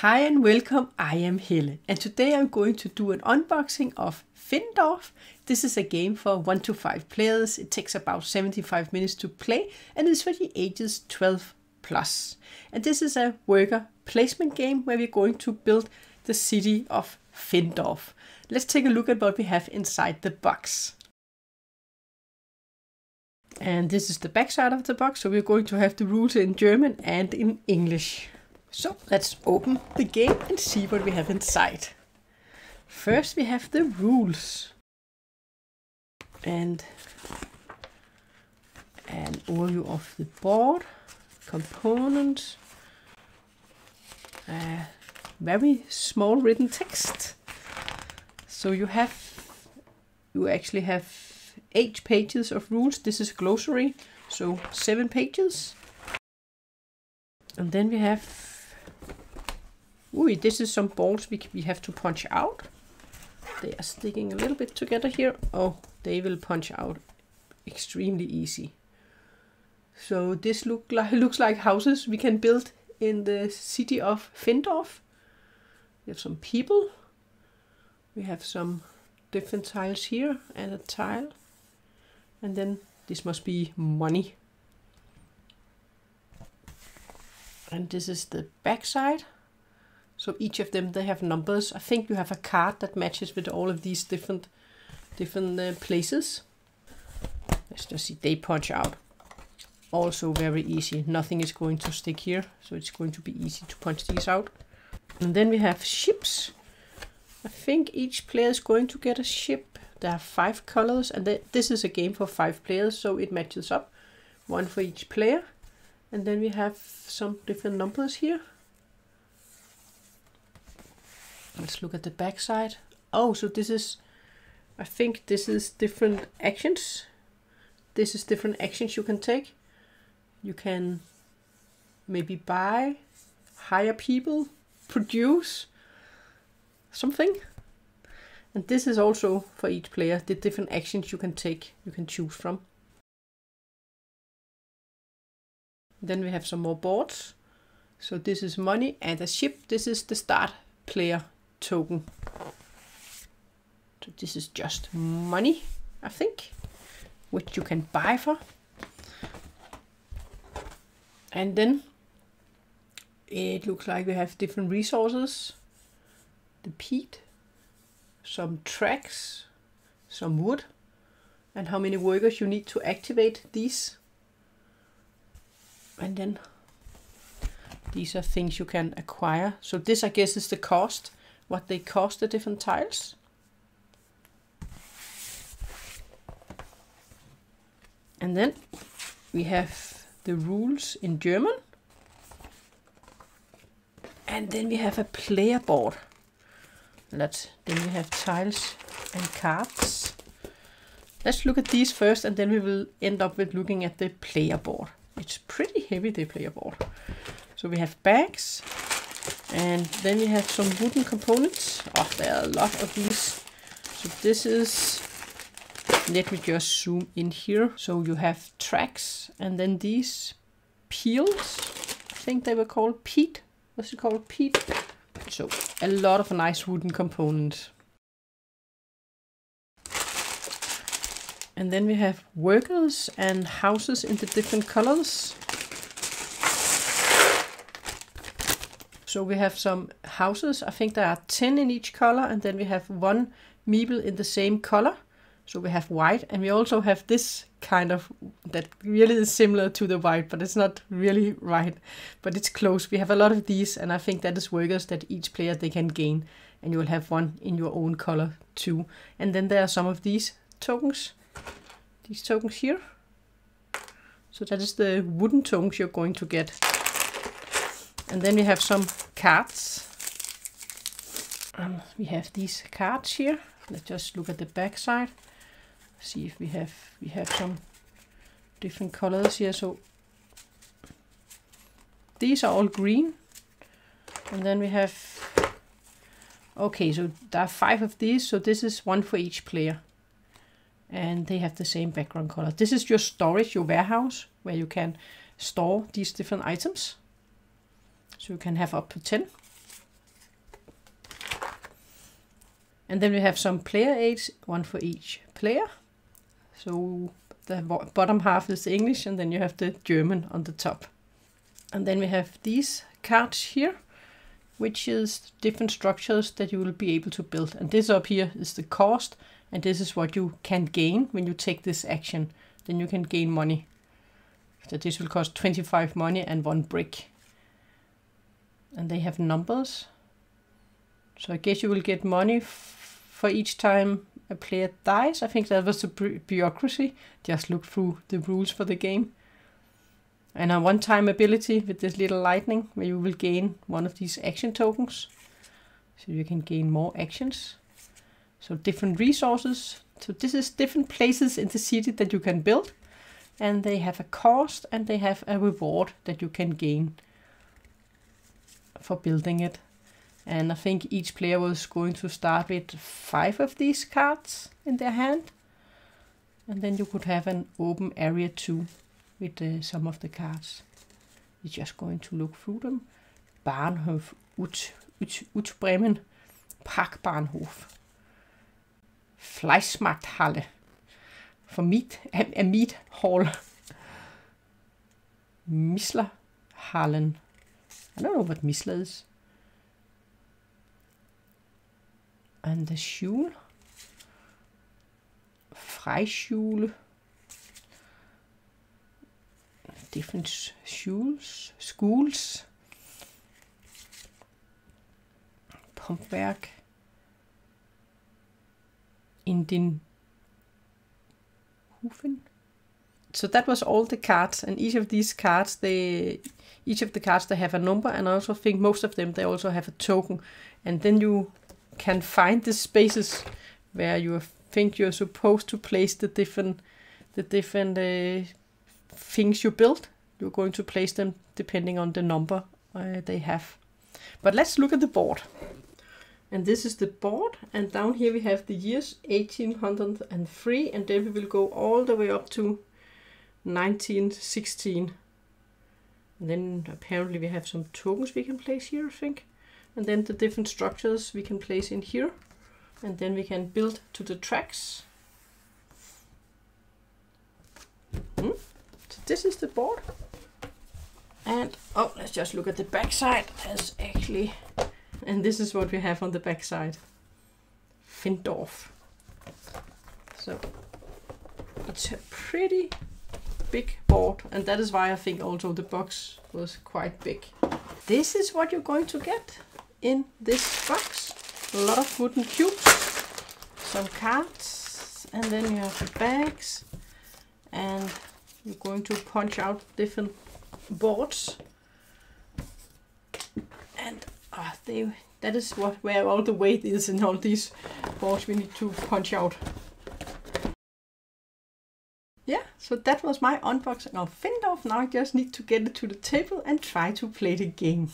Hi and welcome, I am Helle, and today I'm going to do an unboxing of Findorff. This is a game for 1 to 5 players. It takes about 75 minutes to play and is for the ages 12 plus. And this is a worker placement game where we're going to build the city of Findorff. Let's take a look at what we have inside the box. And this is the back side of the box, so we're going to have the rules in German and in English. So let's open the game and see what we have inside. First we have the rules and an overview of the board, components, very small written text. So you actually have 8 pages of rules. This is a glossary, so 7 pages. And then we have this is some balls we have to punch out. They are sticking a little bit together here. Oh, they will punch out extremely easy. So this looks like houses we can build in the city of Findorff. We have some people. We have some different tiles here and a tile. And then this must be money. And this is the back side. So each of them, they have numbers. I think you have a card that matches with all of these different places. Let's just see, they punch out. Also very easy. Nothing is going to stick here, so it's going to be easy to punch these out. And then we have ships. I think each player is going to get a ship. There are 5 colors, and this is a game for 5 players, so it matches up. 1 for each player. And then we have some different numbers here. Let's look at the back side. Oh, so this is, I think this is different actions. This is different actions you can take. You can maybe buy, hire people, produce something. And this is also for each player, the different actions you can take, you can choose from. Then we have some more boards. So this is money and a ship. This is the start player token. So this is just money, I think, which you can buy for. And then it looks like we have different resources. The peat, some tracks, some wood, and how many workers you need to activate these. And then these are things you can acquire. So this, I guess, is the cost, what they cost, the different tiles. And then we have the rules in German. And then we have a player board. Then we have tiles and cards. Let's look at these first, and then we will end up with looking at the player board. It's pretty heavy, the player board. So we have bags, and then we have some wooden components. Oh, there are a lot of these. So this is, let me just zoom in here. So you have tracks, and then these peels. I think they were called peat. What's it called? Peat. So a lot of nice wooden components. And then we have workers and houses in the different colors. So we have some houses. I think there are 10 in each color, and then we have 1 meeple in the same color. So we have white, and we also have this kind of, that really is similar to the white, but it's not really right, but it's close. We have a lot of these, and I think that is workers that each player they can gain, and you will have 1 in your own color too. And then there are some of these tokens. These tokens here. So that is the wooden tokens you're going to get. And then we have some cards. We have these cards here. Let's just look at the back side. See if we have some different colors here. So these are all green. And then we have, okay, so there are 5 of these. So this is 1 for each player. And they have the same background color. This is your storage, your warehouse, where you can store these different items. So you can have up to 10. And then we have some player aids, one for each player. So the bottom half is English, and then you have the German on the top. And then we have these cards here, which is different structures that you will be able to build. And this up here is the cost, and this is what you can gain when you take this action. Then you can gain money. So this will cost 25 money and 1 brick. And they have numbers. So I guess you will get money for each time a player dies. I think that was the bureaucracy. Just look through the rules for the game. And a one-time ability with this little lightning, where you will gain one of these action tokens. So you can gain more actions. So different resources. So this is different places in the city that you can build. And they have a cost and they have a reward that you can gain for building it. And I think each player was going to start with 5 of these cards in their hand. And then you could have an open area too with some of the cards. You're just going to look through them. Bahnhof, ut Bremen, Parkbahnhof, Fleischmarkthalle, for meat, a meat hall, Misslerhallen. I don't know what Missler is. And the Schule, Freischule, different schools, Pumpwerk, in den Hufen. So that was all the cards, and each of these cards, they have a number, and I also think most of them, they also have a token. And then you can find the spaces where you think you're supposed to place the different things you build. You're going to place them depending on the number they have. But let's look at the board. And this is the board, and down here we have the years 1803, and then we will go all the way up to 1916. And then apparently we have some tokens we can place here, I think. And then the different structures we can place in here. And then we can build to the tracks. So this is the board. And oh, let's just look at the back side. As actually, and this is what we have on the back side. Findorff. So it's a pretty big board, and that is why I think also the box was quite big. This is what you're going to get in this box. A lot of wooden cubes, some cards, and then you have the bags, and you're going to punch out different boards. And that is where all the weight is in all these boards we need to punch out. Yeah, so that was my unboxing of Findorff. Now I just need to get it to the table and try to play the game.